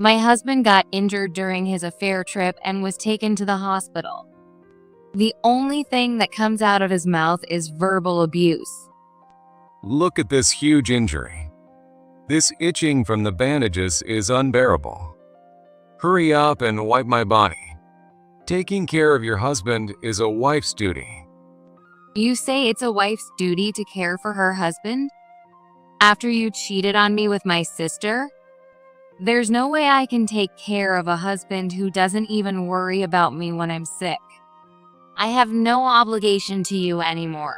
My husband got injured during his affair trip and was taken to the hospital. The only thing that comes out of his mouth is verbal abuse. Look at this huge injury. This itching from the bandages is unbearable. Hurry up and wipe my body. Taking care of your husband is a wife's duty. You say it's a wife's duty to care for her husband? After you cheated on me with my sister? There's no way I can take care of a husband who doesn't even worry about me when I'm sick. I have no obligation to you anymore.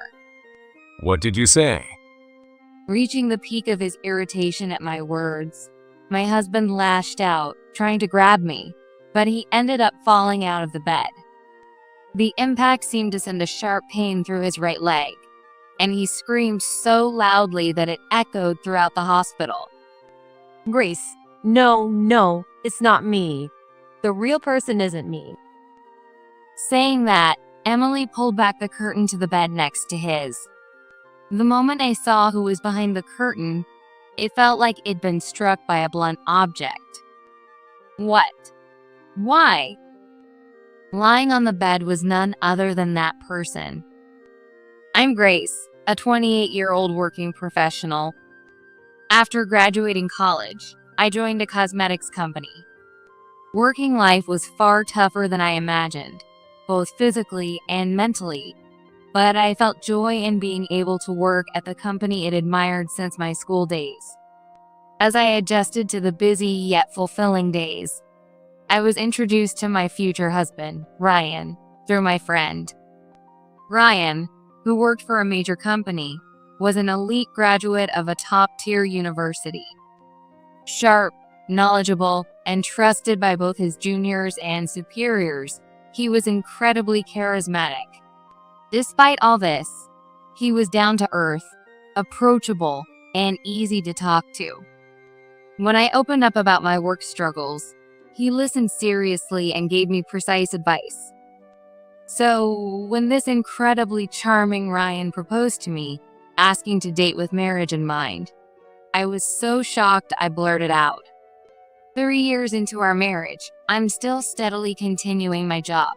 What did you say? Reaching the peak of his irritation at my words, my husband lashed out, trying to grab me, but he ended up falling out of the bed. The impact seemed to send a sharp pain through his right leg, and he screamed so loudly that it echoed throughout the hospital. Grace, no, it's not me. The real person isn't me. Saying that, Emily pulled back the curtain to the bed next to his. The moment I saw who was behind the curtain, it felt like it'd been struck by a blunt object. What? Why? Lying on the bed was none other than that person. I'm Grace, a 28-year-old working professional. After graduating college, I joined a cosmetics company. Working life was far tougher than I imagined, both physically and mentally, but I felt joy in being able to work at the company I'd admired since my school days. As I adjusted to the busy yet fulfilling days, I was introduced to my future husband, Ryan, through my friend. Ryan, who worked for a major company, was an elite graduate of a top-tier university. Sharp, knowledgeable, and trusted by both his juniors and superiors, he was incredibly charismatic. Despite all this, he was down to earth, approachable, and easy to talk to. When I opened up about my work struggles, he listened seriously and gave me precise advice. So, when this incredibly charming Ryan proposed to me, asking to date with marriage in mind, I was so shocked I blurted out. 3 years into our marriage, I'm still steadily continuing my job.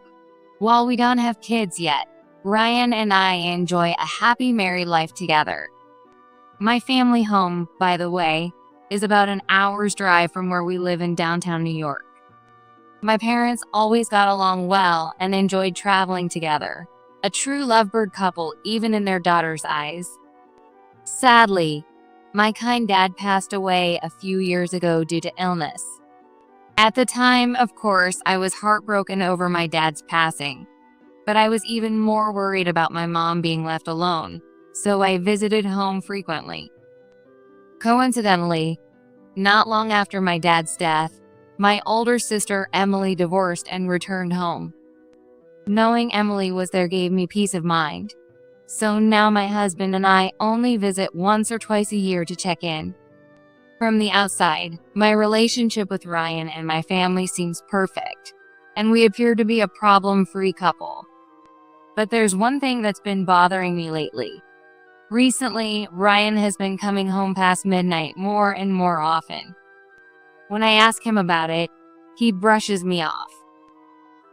While we don't have kids yet, Ryan and I enjoy a happy married life together. My family home, by the way, is about an hour's drive from where we live in downtown New York. My parents always got along well and enjoyed traveling together, a true lovebird couple even in their daughter's eyes. Sadly, my kind dad passed away a few years ago due to illness. At the time, of course, I was heartbroken over my dad's passing, but I was even more worried about my mom being left alone, so I visited home frequently. Coincidentally, not long after my dad's death, my older sister Emily divorced and returned home. Knowing Emily was there gave me peace of mind. So now my husband and I only visit once or twice a year to check in. From the outside, my relationship with Ryan and my family seems perfect, and we appear to be a problem-free couple. But there's one thing that's been bothering me lately. Recently, Ryan has been coming home past midnight more and more often. When I ask him about it, he brushes me off.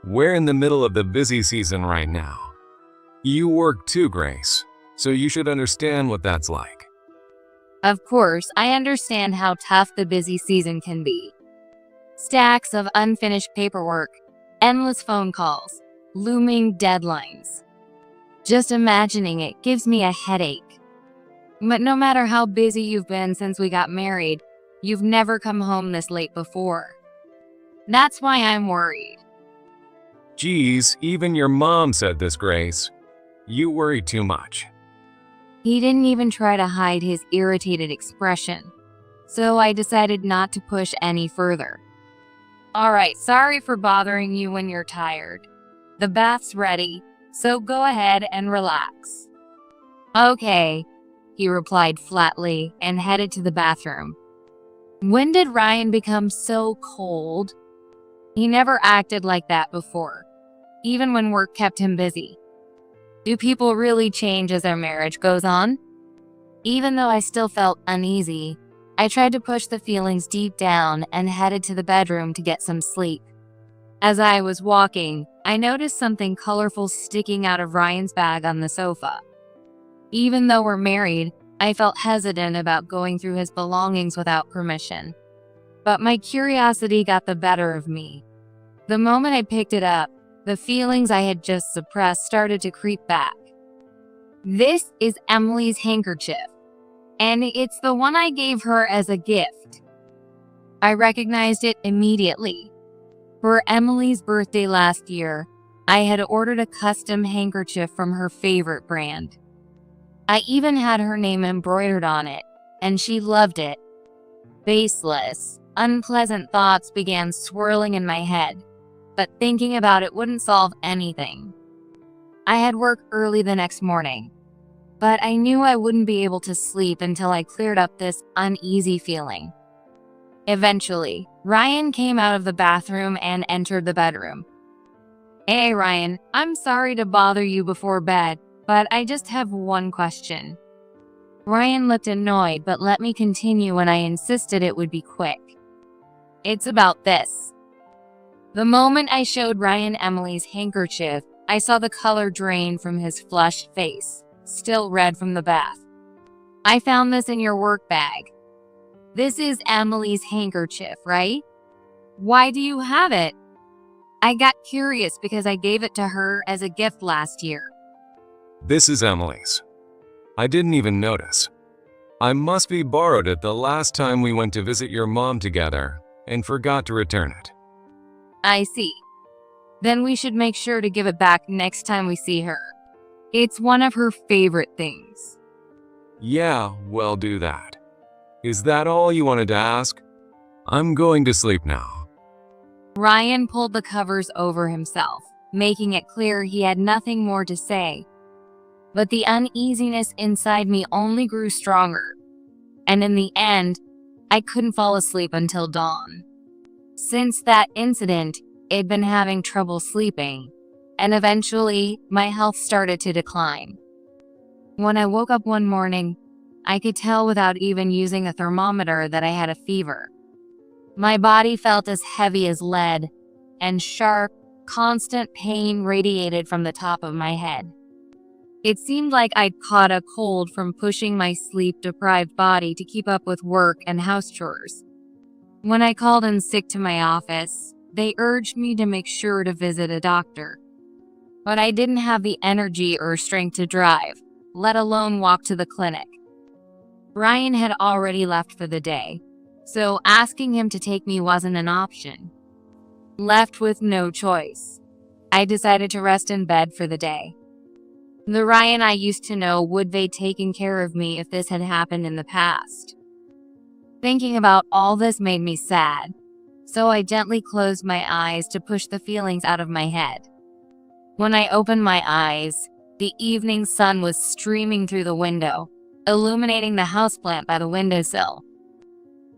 We're in the middle of the busy season right now. You work too, Grace, so you should understand what that's like. Of course, I understand how tough the busy season can be. Stacks of unfinished paperwork, endless phone calls, looming deadlines. Just imagining it gives me a headache. But no matter how busy you've been since we got married, you've never come home this late before. That's why I'm worried. Geez, even your mom said this, Grace. You worry too much. He didn't even try to hide his irritated expression, so I decided not to push any further. Alright, sorry for bothering you when you're tired. The bath's ready, so go ahead and relax. Okay, he replied flatly and headed to the bathroom. When did Ryan become so cold? He never acted like that before, even when work kept him busy. Do people really change as their marriage goes on? Even though I still felt uneasy, I tried to push the feelings deep down and headed to the bedroom to get some sleep. As I was walking, I noticed something colorful sticking out of Ryan's bag on the sofa. Even though we're married, I felt hesitant about going through his belongings without permission. But my curiosity got the better of me. The moment I picked it up, the feelings I had just suppressed started to creep back. This is Emily's handkerchief, and it's the one I gave her as a gift. I recognized it immediately. For Emily's birthday last year, I had ordered a custom handkerchief from her favorite brand. I even had her name embroidered on it, and she loved it. Baseless, unpleasant thoughts began swirling in my head, but thinking about it wouldn't solve anything. I had work early the next morning, but I knew I wouldn't be able to sleep until I cleared up this uneasy feeling. Eventually, Ryan came out of the bathroom and entered the bedroom. "Hey Ryan, I'm sorry to bother you before bed, but I just have one question." Ryan looked annoyed but let me continue when I insisted it would be quick. "It's about this." The moment I showed Ryan Emily's handkerchief, I saw the color drain from his flushed face, still red from the bath. "I found this in your work bag. This is Emily's handkerchief, right? Why do you have it?" I got curious because I gave it to her as a gift last year. This is Emily's. I didn't even notice. I must be borrowed it the last time we went to visit your mom together and forgot to return it. I see. Then we should make sure to give it back next time we see her. It's one of her favorite things. Yeah, well, do that. Is that all you wanted to ask? I'm going to sleep now. Ryan pulled the covers over himself, making it clear he had nothing more to say. But the uneasiness inside me only grew stronger. And in the end, I couldn't fall asleep until dawn. Since that incident, I'd been having trouble sleeping, and eventually, my health started to decline. When I woke up one morning, I could tell without even using a thermometer that I had a fever. My body felt as heavy as lead, and sharp, constant pain radiated from the top of my head. It seemed like I'd caught a cold from pushing my sleep-deprived body to keep up with work and house chores. When I called in sick to my office, they urged me to make sure to visit a doctor. But I didn't have the energy or strength to drive, let alone walk to the clinic. Ryan had already left for the day, so asking him to take me wasn't an option. Left with no choice, I decided to rest in bed for the day. The Ryan I used to know would be taking care of me if this had happened in the past. Thinking about all this made me sad, so I gently closed my eyes to push the feelings out of my head. When I opened my eyes, the evening sun was streaming through the window, illuminating the houseplant by the windowsill.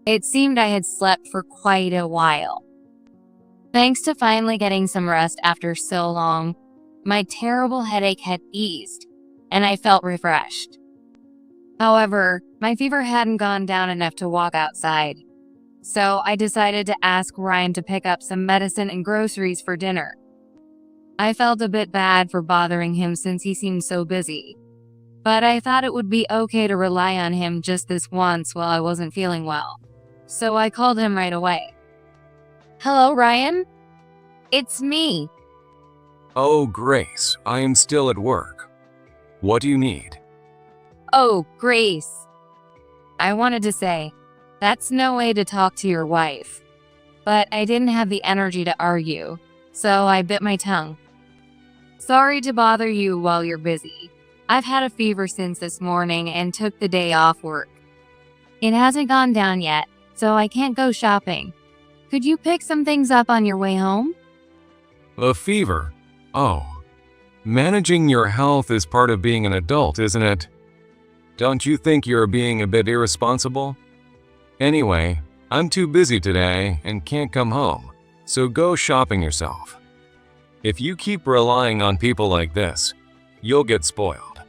It seemed I had slept for quite a while. Thanks to finally getting some rest after so long, my terrible headache had eased, and I felt refreshed. However, my fever hadn't gone down enough to walk outside, so I decided to ask Ryan to pick up some medicine and groceries for dinner. I felt a bit bad for bothering him since he seemed so busy, but I thought it would be okay to rely on him just this once while I wasn't feeling well, so I called him right away. "Hello, Ryan? It's me." Oh, Grace, I am still at work. What do you need? "Oh, Grace." I wanted to say, that's no way to talk to your wife. But I didn't have the energy to argue, so I bit my tongue. "Sorry to bother you while you're busy. I've had a fever since this morning and took the day off work. It hasn't gone down yet, so I can't go shopping. Could you pick some things up on your way home?" A fever? Oh. Managing your health is part of being an adult, isn't it? Don't you think you're being a bit irresponsible? Anyway, I'm too busy today and can't come home, so go shopping yourself. If you keep relying on people like this, you'll get spoiled.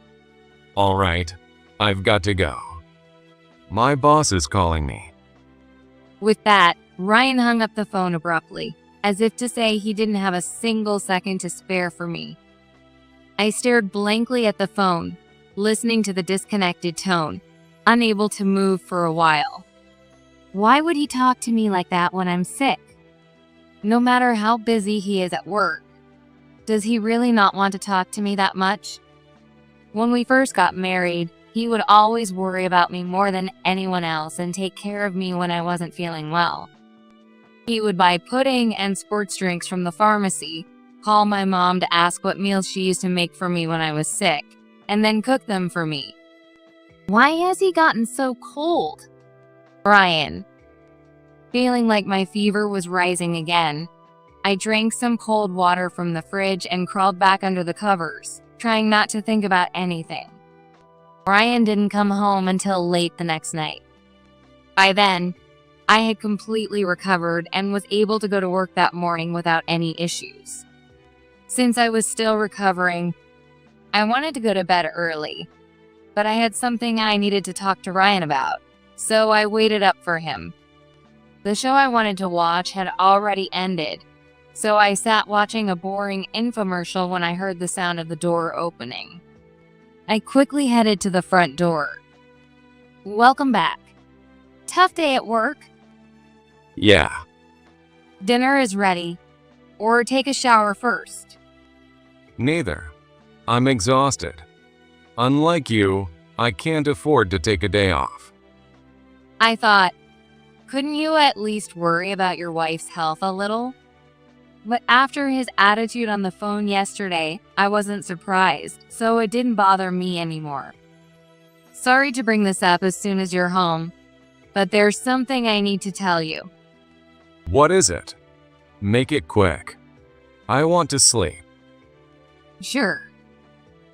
All right, I've got to go. My boss is calling me. With that, Ryan hung up the phone abruptly, as if to say he didn't have a single second to spare for me. I stared blankly at the phone, listening to the disconnected tone, unable to move for a while. Why would he talk to me like that when I'm sick? No matter how busy he is at work, does he really not want to talk to me that much? When we first got married, he would always worry about me more than anyone else and take care of me when I wasn't feeling well. He would buy pudding and sports drinks from the pharmacy, call my mom to ask what meals she used to make for me when I was sick, and then cook them for me. Why has he gotten so cold? Ryan. Feeling like my fever was rising again, I drank some cold water from the fridge and crawled back under the covers, trying not to think about anything. Ryan didn't come home until late the next night. By then, I had completely recovered and was able to go to work that morning without any issues. Since I was still recovering, I wanted to go to bed early, but I had something I needed to talk to Ryan about, so I waited up for him. The show I wanted to watch had already ended, so I sat watching a boring infomercial when I heard the sound of the door opening. I quickly headed to the front door. Welcome back. Tough day at work? Yeah. Dinner is ready. Or take a shower first. Neither. I'm exhausted. Unlike you, I can't afford to take a day off. I thought, couldn't you at least worry about your wife's health a little? But after his attitude on the phone yesterday, I wasn't surprised, so it didn't bother me anymore. Sorry to bring this up as soon as you're home, but there's something I need to tell you. What is it? Make it quick. I want to sleep. Sure.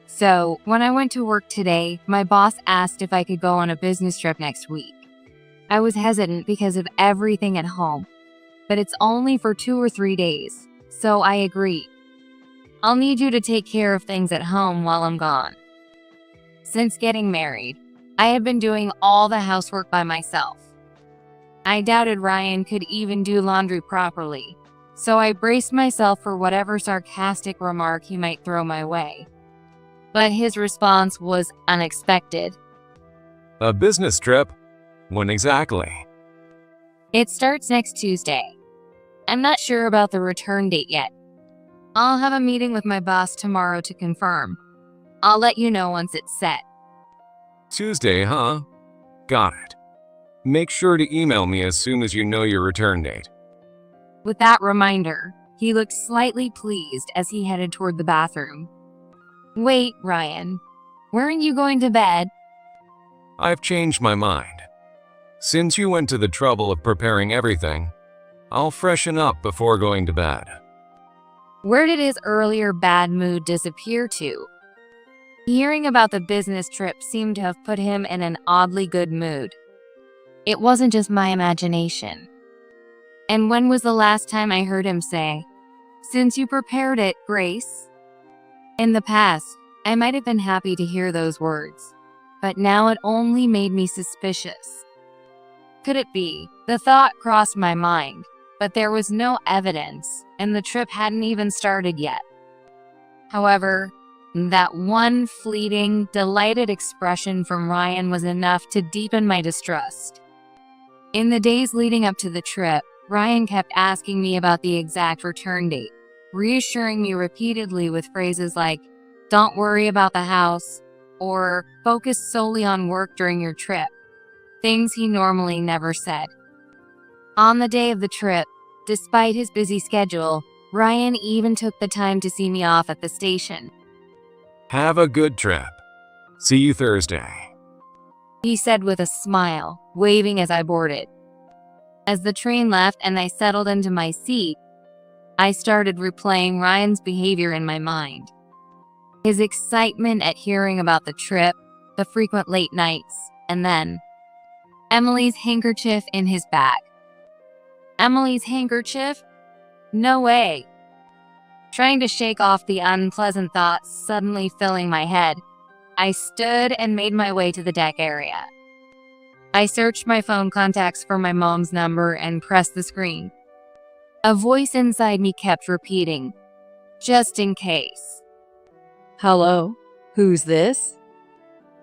So, when I went to work today, my boss asked if I could go on a business trip next week. I was hesitant because of everything at home, but it's only for 2 or 3 days, so I agreed. I'll need you to take care of things at home while I'm gone. Since getting married, I had been doing all the housework by myself. I doubted Ryan could even do laundry properly, so I braced myself for whatever sarcastic remark he might throw my way. But his response was unexpected. A business trip? When exactly? It starts next Tuesday. I'm not sure about the return date yet. I'll have a meeting with my boss tomorrow to confirm. I'll let you know once it's set. Tuesday, huh? Got it. Make sure to email me as soon as you know your return date. With that reminder, he looked slightly pleased as he headed toward the bathroom. Wait, Ryan. Weren't you going to bed? I've changed my mind. Since you went to the trouble of preparing everything, I'll freshen up before going to bed. Where did his earlier bad mood disappear to? Hearing about the business trip seemed to have put him in an oddly good mood. It wasn't just my imagination. And when was the last time I heard him say, "Since you prepared it, Grace"? In the past, I might have been happy to hear those words, but now it only made me suspicious. Could it be? The thought crossed my mind, but there was no evidence, and the trip hadn't even started yet. However, that one fleeting, delighted expression from Ryan was enough to deepen my distrust. In the days leading up to the trip, Ryan kept asking me about the exact return date, reassuring me repeatedly with phrases like, "Don't worry about the house," or "Focus solely on work during your trip," things he normally never said. On the day of the trip, despite his busy schedule, Ryan even took the time to see me off at the station. Have a good trip. See you Thursday. He said with a smile, waving as I boarded. As the train left and I settled into my seat, I started replaying Ryan's behavior in my mind. His excitement at hearing about the trip, the frequent late nights, and then Emily's handkerchief in his bag. Emily's handkerchief? No way. Trying to shake off the unpleasant thoughts suddenly filling my head, I stood and made my way to the deck area. I searched my phone contacts for my mom's number and pressed the screen. A voice inside me kept repeating, just in case. Hello? Who's this?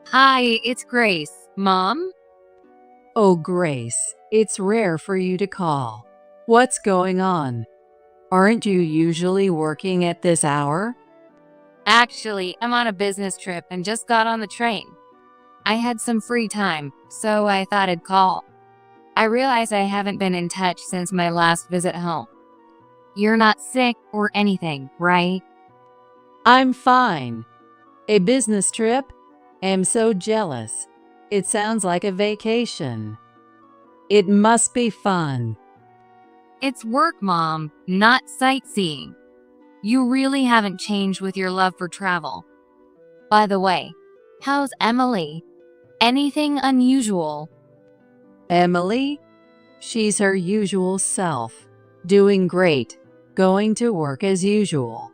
Hi, it's Grace. Mom? Oh, Grace, it's rare for you to call. What's going on? Aren't you usually working at this hour? Actually, I'm on a business trip and just got on the train. I had some free time, so I thought I'd call. I realize I haven't been in touch since my last visit home. You're not sick or anything, right? I'm fine. A business trip? I'm so jealous. It sounds like a vacation. It must be fun. It's work, Mom, not sightseeing. You really haven't changed with your love for travel. By the way, how's Emily? Anything unusual? Emily? She's her usual self. Doing great. Going to work as usual.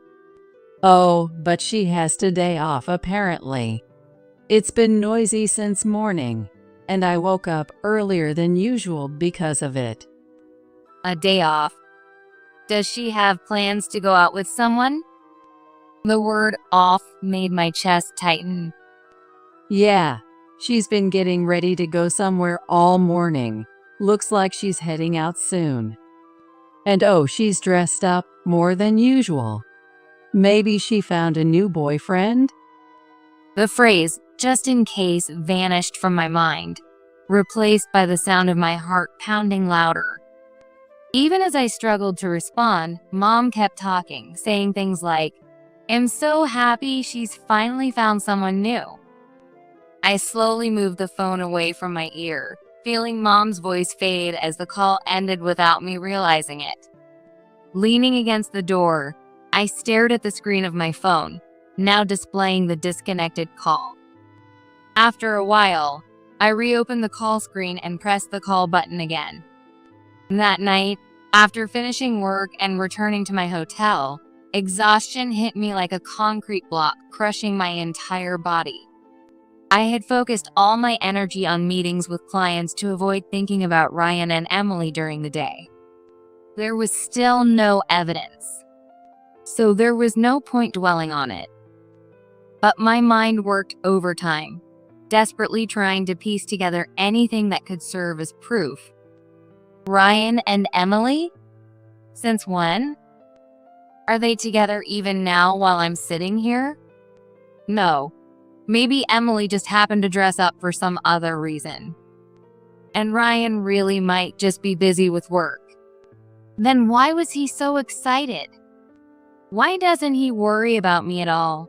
Oh, but she has today off apparently. It's been noisy since morning, and I woke up earlier than usual because of it. A day off. Does she have plans to go out with someone? The word off made my chest tighten. Yeah, she's been getting ready to go somewhere all morning. Looks like she's heading out soon. And oh, she's dressed up more than usual. Maybe she found a new boyfriend? The phrase, just in case, vanished from my mind, replaced by the sound of my heart pounding louder. Even as I struggled to respond, Mom kept talking, saying things like, I'm so happy she's finally found someone new. I slowly moved the phone away from my ear, feeling Mom's voice fade as the call ended without me realizing it. Leaning against the door, I stared at the screen of my phone, now displaying the disconnected call. After a while, I reopened the call screen and pressed the call button again. That night, after finishing work and returning to my hotel, exhaustion hit me like a concrete block, crushing my entire body. I had focused all my energy on meetings with clients to avoid thinking about Ryan and Emily during the day. There was still no evidence, so there was no point dwelling on it. But my mind worked overtime, desperately trying to piece together anything that could serve as proof. Ryan and Emily? Since when? Are they together even now while I'm sitting here? No. Maybe Emily just happened to dress up for some other reason. And Ryan really might just be busy with work. Then why was he so excited? Why doesn't he worry about me at all?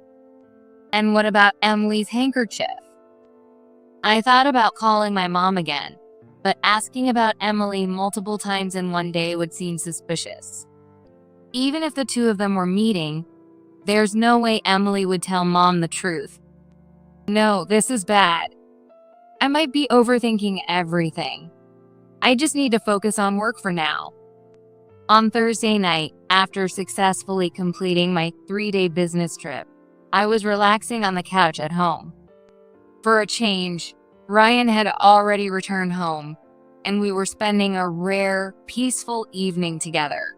And what about Emily's handkerchief? I thought about calling my mom again, but asking about Emily multiple times in one day would seem suspicious. Even if the two of them were meeting, there's no way Emily would tell Mom the truth. No, this is bad. I might be overthinking everything. I just need to focus on work for now. On Thursday night, after successfully completing my 3-day business trip, I was relaxing on the couch at home. For a change, Ryan had already returned home, and we were spending a rare, peaceful evening together.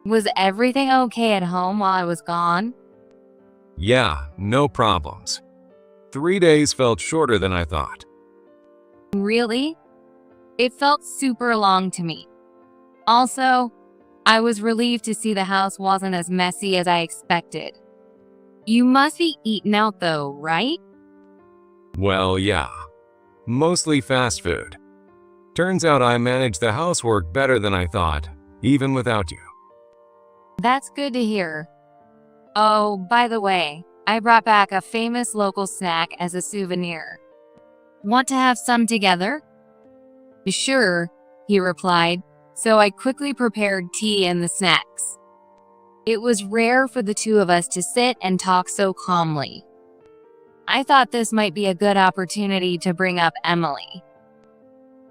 Was everything okay at home while I was gone? Yeah, no problems. 3 days felt shorter than I thought. Really? It felt super long to me. Also, I was relieved to see the house wasn't as messy as I expected. You must be eaten out though, right? Well, yeah. Mostly fast food. Turns out I managed the housework better than I thought, even without you. That's good to hear. Oh, by the way, I brought back a famous local snack as a souvenir. Want to have some together? Sure, he replied, so I quickly prepared tea and the snacks. It was rare for the two of us to sit and talk so calmly. I thought this might be a good opportunity to bring up Emily.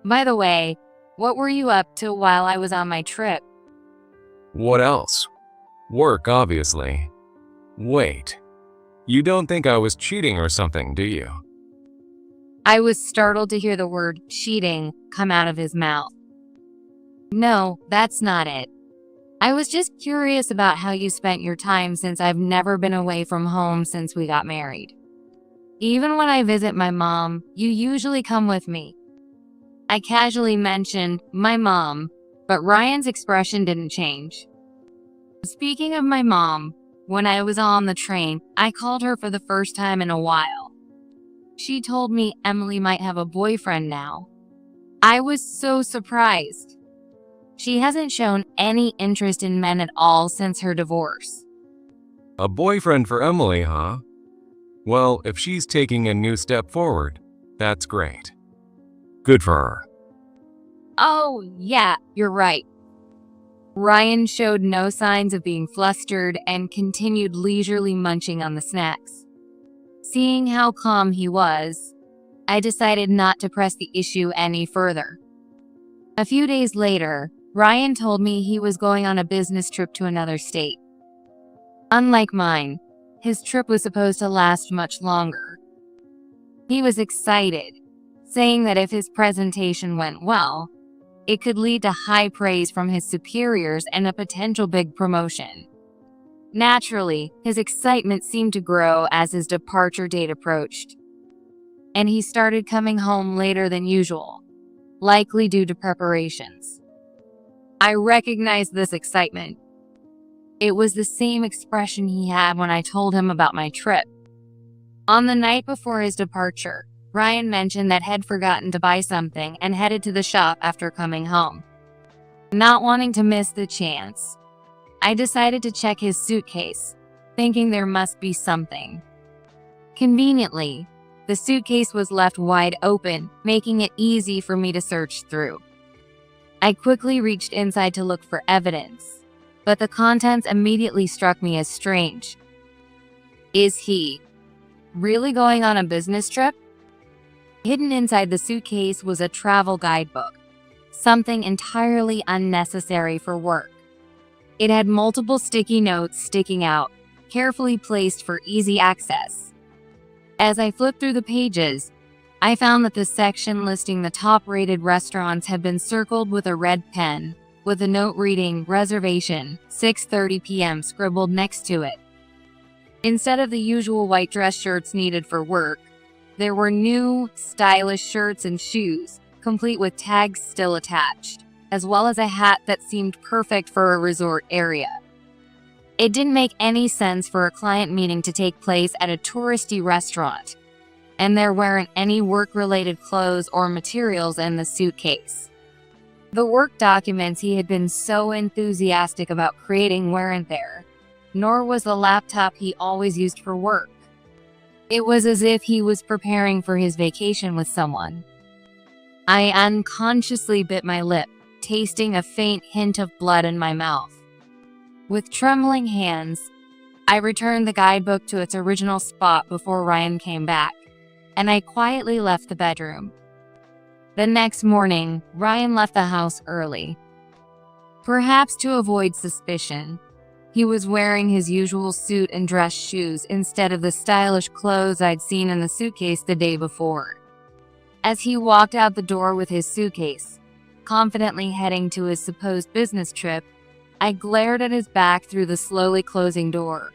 By the way, what were you up to while I was on my trip? What else? Work, obviously. Wait. You don't think I was cheating or something, do you? I was startled to hear the word cheating come out of his mouth. No, that's not it. I was just curious about how you spent your time since I've never been away from home since we got married. Even when I visit my mom, you usually come with me. I casually mentioned my mom, but Ryan's expression didn't change. Speaking of my mom, when I was on the train, I called her for the first time in a while. She told me Emily might have a boyfriend now. I was so surprised. She hasn't shown any interest in men at all since her divorce. A boyfriend for Emily, huh? Well, if she's taking a new step forward, that's great. Good for her. Oh, yeah, you're right. Ryan showed no signs of being flustered and continued leisurely munching on the snacks. Seeing how calm he was, I decided not to press the issue any further. A few days later, Ryan told me he was going on a business trip to another state. Unlike mine, his trip was supposed to last much longer. He was excited, saying that if his presentation went well, it could lead to high praise from his superiors and a potential big promotion. Naturally, his excitement seemed to grow as his departure date approached, and he started coming home later than usual, likely due to preparations. I recognized this excitement. It was the same expression he had when I told him about my trip. On the night before his departure, Ryan mentioned that he'd forgotten to buy something and headed to the shop after coming home. Not wanting to miss the chance, I decided to check his suitcase, thinking there must be something. Conveniently, the suitcase was left wide open, making it easy for me to search through. I quickly reached inside to look for evidence, but the contents immediately struck me as strange. Is he really going on a business trip? Hidden inside the suitcase was a travel guidebook, something entirely unnecessary for work. It had multiple sticky notes sticking out, carefully placed for easy access. As I flipped through the pages, I found that the section listing the top-rated restaurants had been circled with a red pen, with a note reading "Reservation, 6:30 p.m." scribbled next to it. Instead of the usual white dress shirts needed for work, there were new, stylish shirts and shoes, complete with tags still attached, as well as a hat that seemed perfect for a resort area. It didn't make any sense for a client meeting to take place at a touristy restaurant, and there weren't any work-related clothes or materials in the suitcase. The work documents he had been so enthusiastic about creating weren't there, nor was the laptop he always used for work. It was as if he was preparing for his vacation with someone. I unconsciously bit my lip, tasting a faint hint of blood in my mouth. With trembling hands, I returned the guidebook to its original spot before Ryan came back, and I quietly left the bedroom. The next morning, Ryan left the house early. Perhaps to avoid suspicion, he was wearing his usual suit and dress shoes instead of the stylish clothes I'd seen in the suitcase the day before. As he walked out the door with his suitcase, confidently heading to his supposed business trip, I glared at his back through the slowly closing door.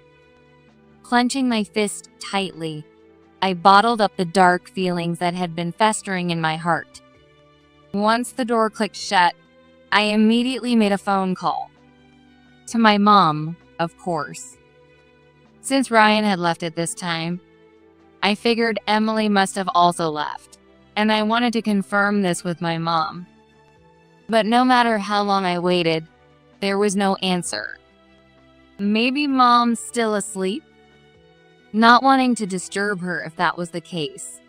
Clenching my fist tightly, I bottled up the dark feelings that had been festering in my heart. Once the door clicked shut, I immediately made a phone call. To my mom, of course. Since Ryan had left at this time, I figured Emily must have also left, and I wanted to confirm this with my mom. But no matter how long I waited, there was no answer. Maybe Mom's still asleep? Not wanting to disturb her if that was the case,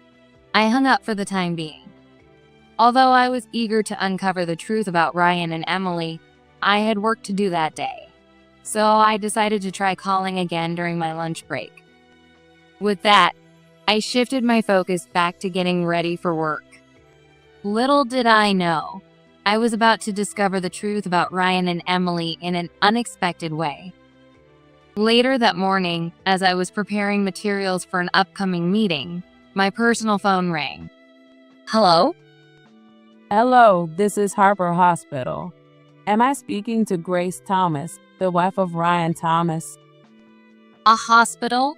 I hung up for the time being. Although I was eager to uncover the truth about Ryan and Emily, I had work to do that day. So I decided to try calling again during my lunch break. With that, I shifted my focus back to getting ready for work. Little did I know, I was about to discover the truth about Ryan and Emily in an unexpected way. Later that morning, as I was preparing materials for an upcoming meeting, my personal phone rang. Hello? Hello, this is Harper Hospital. Am I speaking to Grace Thomas, the wife of Ryan Thomas? A hospital?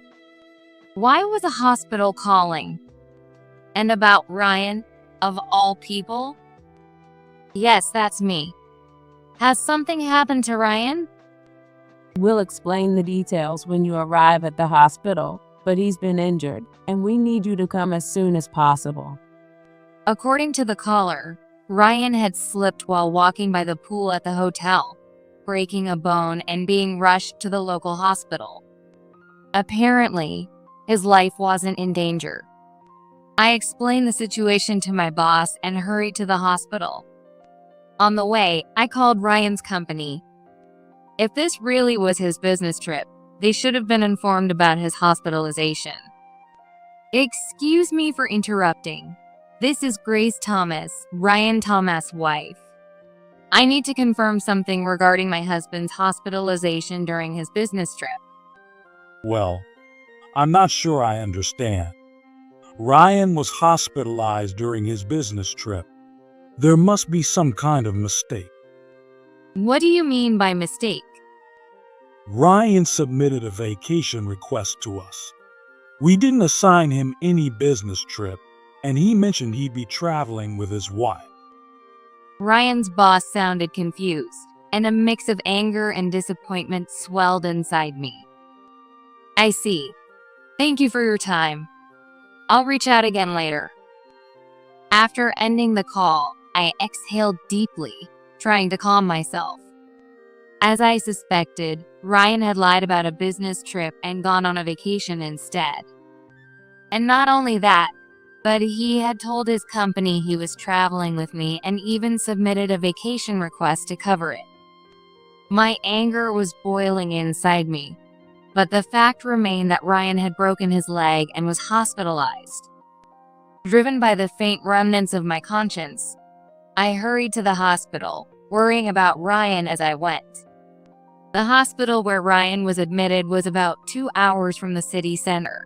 Why was a hospital calling? And about Ryan, of all people? Yes, that's me. Has something happened to Ryan? We'll explain the details when you arrive at the hospital, but he's been injured, and we need you to come as soon as possible. According to the caller, Ryan had slipped while walking by the pool at the hotel, breaking a bone and being rushed to the local hospital. Apparently, his life wasn't in danger. I explained the situation to my boss and hurried to the hospital. On the way, I called Ryan's company. If this really was his business trip, they should have been informed about his hospitalization. Excuse me for interrupting. This is Grace Thomas, Ryan Thomas' wife. I need to confirm something regarding my husband's hospitalization during his business trip. Well, I'm not sure I understand. Ryan was hospitalized during his business trip. There must be some kind of mistake. What do you mean by mistake? Ryan submitted a vacation request to us. We didn't assign him any business trip, and he mentioned he'd be traveling with his wife. Ryan's boss sounded confused, and a mix of anger and disappointment swelled inside me. I see. Thank you for your time. I'll reach out again later. After ending the call, I exhaled deeply, trying to calm myself. As I suspected, Ryan had lied about a business trip and gone on a vacation instead. And not only that, but he had told his company he was traveling with me and even submitted a vacation request to cover it. My anger was boiling inside me, but the fact remained that Ryan had broken his leg and was hospitalized. Driven by the faint remnants of my conscience, I hurried to the hospital, worrying about Ryan as I went. The hospital where Ryan was admitted was about 2 hours from the city center.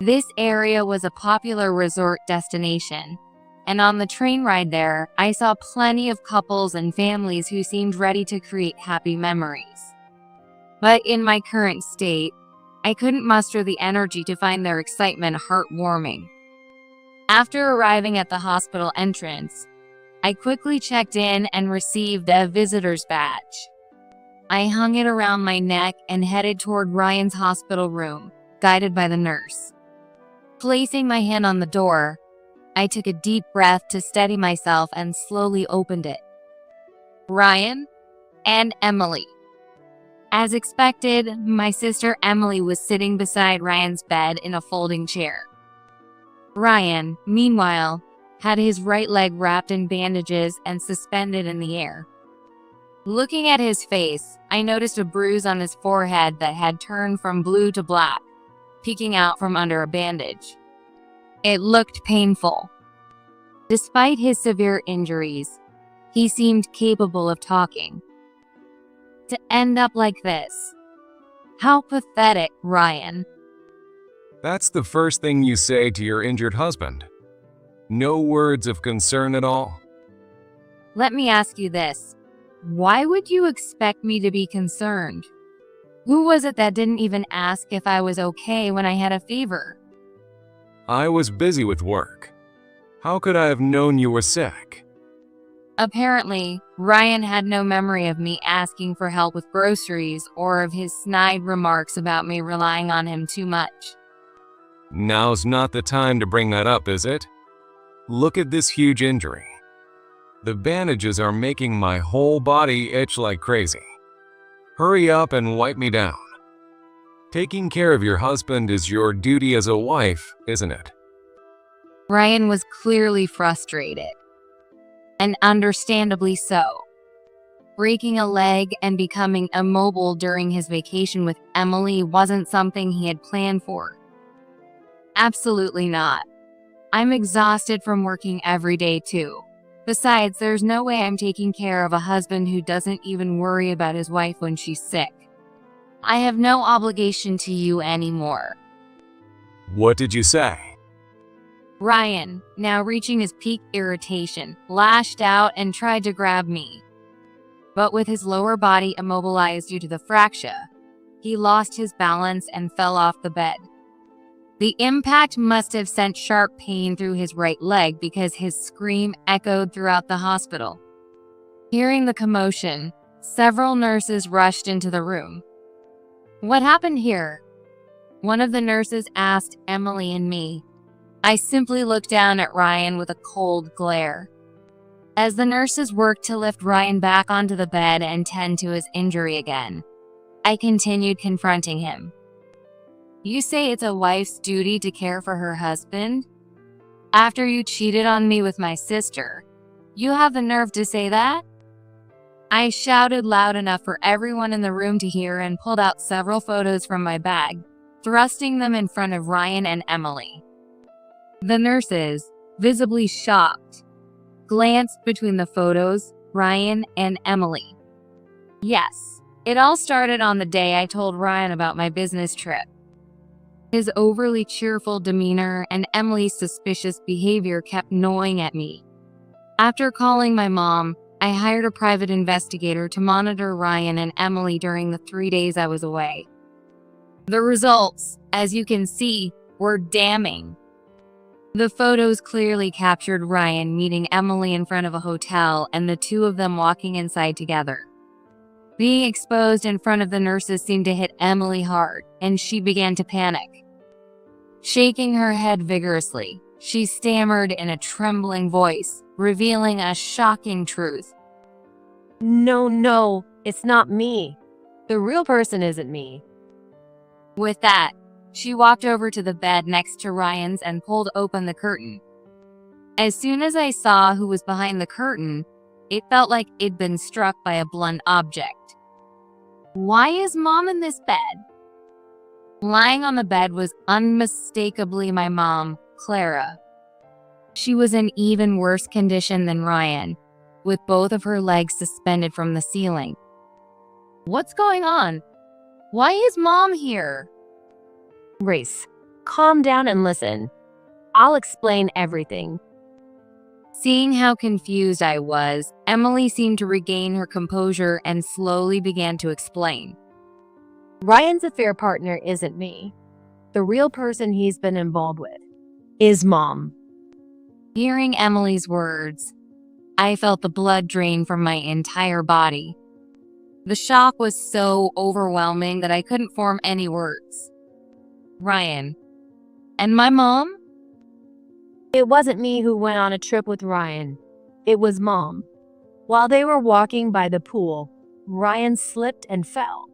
This area was a popular resort destination, and on the train ride there, I saw plenty of couples and families who seemed ready to create happy memories. But in my current state, I couldn't muster the energy to find their excitement heartwarming. After arriving at the hospital entrance, I quickly checked in and received a visitor's badge. I hung it around my neck and headed toward Ryan's hospital room, guided by the nurse. Placing my hand on the door, I took a deep breath to steady myself and slowly opened it. Ryan and Emily. As expected, my sister Emily was sitting beside Ryan's bed in a folding chair. Ryan, meanwhile, had his right leg wrapped in bandages and suspended in the air. Looking at his face, I noticed a bruise on his forehead that had turned from blue to black, peeking out from under a bandage. It looked painful. Despite his severe injuries, he seemed capable of talking. To end up like this. How pathetic, Ryan. That's the first thing you say to your injured husband. No words of concern at all? Let me ask you this. Why would you expect me to be concerned? Who was it that didn't even ask if I was okay when I had a fever? I was busy with work. How could I have known you were sick? Apparently, Ryan had no memory of me asking for help with groceries or of his snide remarks about me relying on him too much. Now's not the time to bring that up, is it? Look at this huge injury. The bandages are making my whole body itch like crazy. Hurry up and wipe me down. Taking care of your husband is your duty as a wife, isn't it? Ryan was clearly frustrated. And understandably so. Breaking a leg and becoming immobile during his vacation with Emily wasn't something he had planned for. Absolutely not. I'm exhausted from working every day too. Besides, there's no way I'm taking care of a husband who doesn't even worry about his wife when she's sick. I have no obligation to you anymore. What did you say? Ryan, now reaching his peak irritation, lashed out and tried to grab me. But with his lower body immobilized due to the fracture, he lost his balance and fell off the bed. The impact must have sent sharp pain through his right leg because his scream echoed throughout the hospital. Hearing the commotion, several nurses rushed into the room. "What happened here?" one of the nurses asked Emily and me. I simply looked down at Ryan with a cold glare. As the nurses worked to lift Ryan back onto the bed and tend to his injury again, I continued confronting him. "You say it's a wife's duty to care for her husband? After you cheated on me with my sister, you have the nerve to say that?" I shouted loud enough for everyone in the room to hear and pulled out several photos from my bag, thrusting them in front of Ryan and Emily. The nurses, visibly shocked, glanced between the photos, Ryan and Emily. Yes, it all started on the day I told Ryan about my business trip. His overly cheerful demeanor and Emily's suspicious behavior kept gnawing at me. After calling my mom, I hired a private investigator to monitor Ryan and Emily during the 3 days I was away. The results, as you can see, were damning. The photos clearly captured Ryan meeting Emily in front of a hotel and the two of them walking inside together. Being exposed in front of the nurses seemed to hit Emily hard, and she began to panic. Shaking her head vigorously, she stammered in a trembling voice, revealing a shocking truth. No, it's not me. The real person isn't me." With that, she walked over to the bed next to Ryan's and pulled open the curtain. As soon as I saw who was behind the curtain, it felt like it'd been struck by a blunt object. Why is Mom in this bed? Lying on the bed was unmistakably my mom, Clara. She was in even worse condition than Ryan, with both of her legs suspended from the ceiling. What's going on? Why is Mom here? "Race, calm down and listen. I'll explain everything." Seeing how confused I was, Emily seemed to regain her composure and slowly began to explain. "Ryan's affair partner isn't me. The real person he's been involved with is Mom." Hearing Emily's words, I felt the blood drain from my entire body. The shock was so overwhelming that I couldn't form any words. Ryan. And my mom? "It wasn't me who went on a trip with Ryan. It was Mom. While they were walking by the pool, Ryan slipped and fell.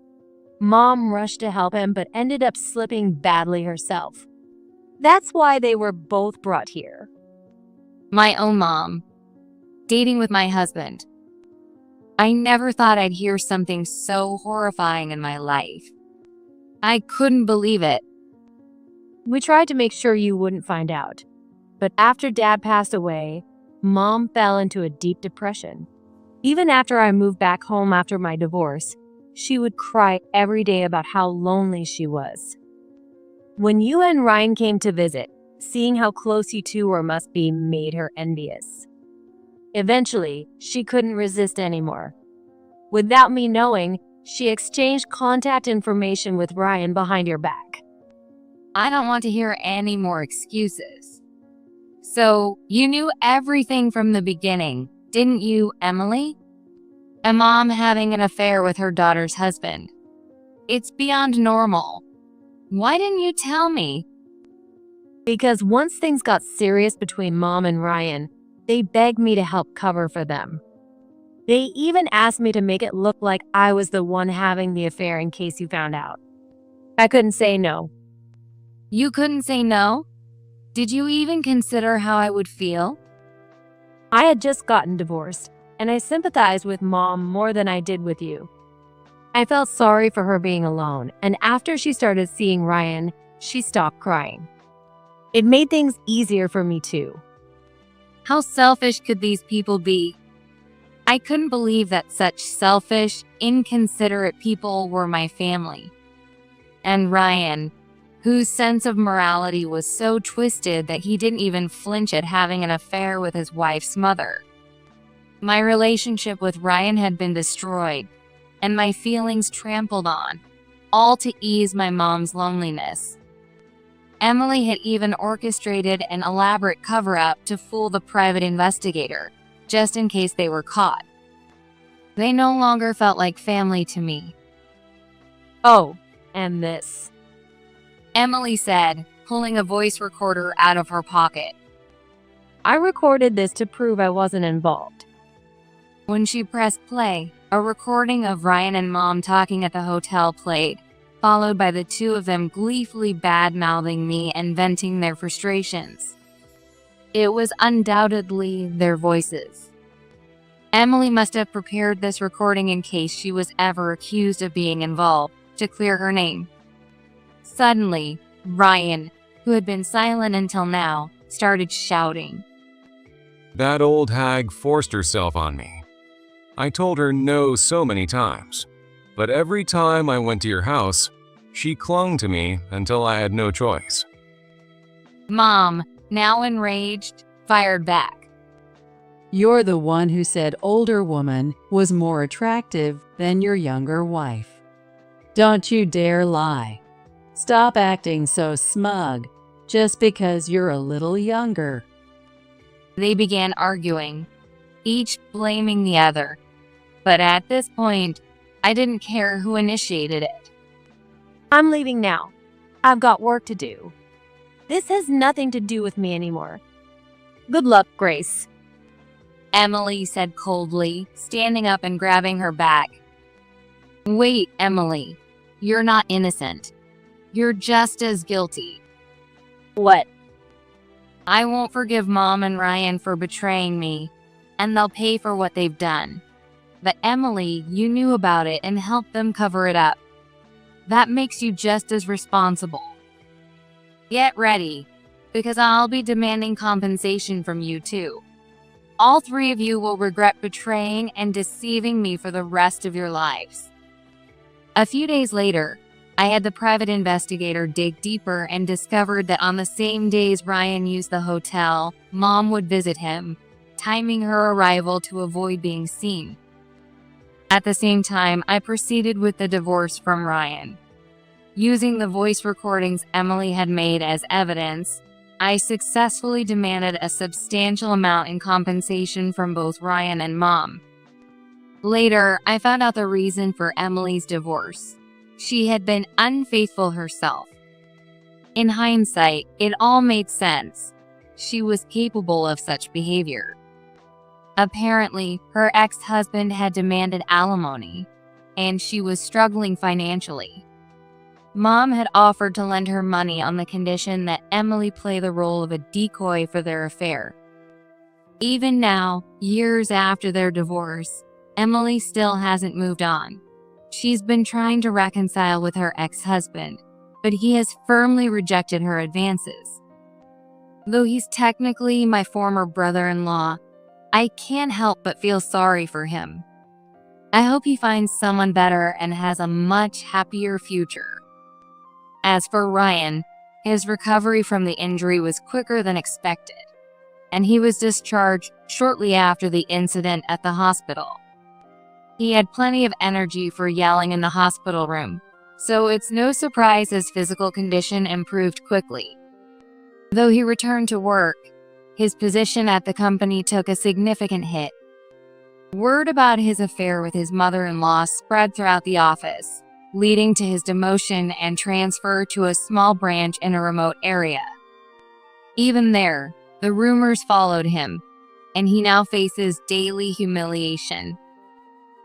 Mom rushed to help him but ended up slipping badly herself. That's why they were both brought here." My own mom. Dating with my husband. I never thought I'd hear something so horrifying in my life. I couldn't believe it. "We tried to make sure you wouldn't find out. But after Dad passed away, Mom fell into a deep depression. Even after I moved back home after my divorce, she would cry every day about how lonely she was. When you and Ryan came to visit, seeing how close you two were must be made her envious. Eventually, she couldn't resist anymore. Without me knowing, she exchanged contact information with Ryan behind your back." I don't want to hear any more excuses. So, you knew everything from the beginning, didn't you, Emily? A mom having an affair with her daughter's husband. It's beyond normal. Why didn't you tell me? Because once things got serious between Mom and Ryan, they begged me to help cover for them. They even asked me to make it look like I was the one having the affair in case you found out. I couldn't say no. You couldn't say no? Did you even consider how I would feel? I had just gotten divorced, and I sympathized with Mom more than I did with you. I felt sorry for her being alone, and after she started seeing Ryan, she stopped crying. It made things easier for me too. How selfish could these people be? I couldn't believe that such selfish, inconsiderate people were my family. And Ryan, whose sense of morality was so twisted that he didn't even flinch at having an affair with his wife's mother. My relationship with Ryan had been destroyed, and my feelings trampled on, all to ease my mom's loneliness. Emily had even orchestrated an elaborate cover-up to fool the private investigator, just in case they were caught. They no longer felt like family to me. Oh, and this. Emily said, pulling a voice recorder out of her pocket. I recorded this to prove I wasn't involved. When she pressed play, a recording of Ryan and Mom talking at the hotel played, followed by the two of them gleefully bad-mouthing me and venting their frustrations. It was undoubtedly their voices. Emily must have prepared this recording in case she was ever accused of being involved, to clear her name. Suddenly, Ryan, who had been silent until now, started shouting. That old hag forced herself on me. I told her no so many times, but every time I went to your house, she clung to me until I had no choice. Mom, now enraged, fired back. You're the one who said older woman was more attractive than your younger wife. Don't you dare lie. Stop acting so smug just because you're a little younger. They began arguing, each blaming the other. But at this point, I didn't care who initiated it. I'm leaving now. I've got work to do. This has nothing to do with me anymore. Good luck, Grace. Emily said coldly, standing up and grabbing her back. Wait, Emily. You're not innocent. You're just as guilty. What? I won't forgive Mom and Ryan for betraying me, and they'll pay for what they've done. But Emily, you knew about it and helped them cover it up. That makes you just as responsible. Get ready, because I'll be demanding compensation from you too. All three of you will regret betraying and deceiving me for the rest of your lives. A few days later, I had the private investigator dig deeper and discovered that on the same days Ryan used the hotel, Mom would visit him, timing her arrival to avoid being seen. At the same time, I proceeded with the divorce from Ryan. Using the voice recordings Emily had made as evidence, I successfully demanded a substantial amount in compensation from both Ryan and Mom. Later, I found out the reason for Emily's divorce. She had been unfaithful herself. In hindsight, it all made sense. She was capable of such behavior. Apparently, her ex-husband had demanded alimony, and she was struggling financially. Mom had offered to lend her money on the condition that Emily play the role of a decoy for their affair. Even now, years after their divorce, Emily still hasn't moved on. She's been trying to reconcile with her ex-husband, but he has firmly rejected her advances. Though he's technically my former brother-in-law, I can't help but feel sorry for him. I hope he finds someone better and has a much happier future. As for Ryan, his recovery from the injury was quicker than expected, and he was discharged shortly after the incident at the hospital. He had plenty of energy for yelling in the hospital room, so it's no surprise his physical condition improved quickly. Though he returned to work, his position at the company took a significant hit. Word about his affair with his mother-in-law spread throughout the office, leading to his demotion and transfer to a small branch in a remote area. Even there, the rumors followed him, and he now faces daily humiliation.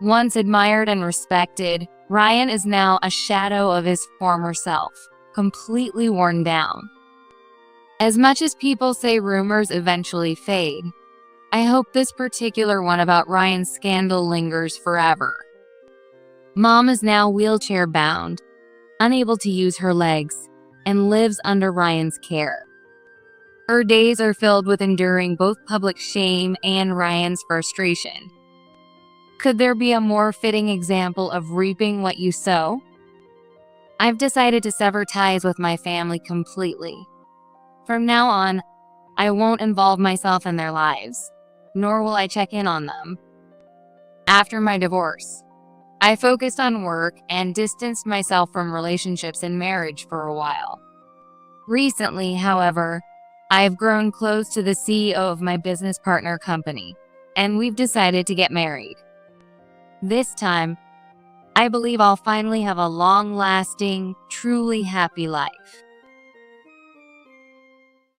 Once admired and respected, Ryan is now a shadow of his former self, completely worn down. As much as people say rumors eventually fade, I hope this particular one about Ryan's scandal lingers forever. Mom is now wheelchair-bound, unable to use her legs, and lives under Ryan's care. Her days are filled with enduring both public shame and Ryan's frustration. Could there be a more fitting example of reaping what you sow? I've decided to sever ties with my family completely. From now on, I won't involve myself in their lives, nor will I check in on them. After my divorce, I focused on work and distanced myself from relationships and marriage for a while. Recently, however, I've grown close to the CEO of my business partner company, and we've decided to get married. This time, I believe I'll finally have a long-lasting, truly happy life.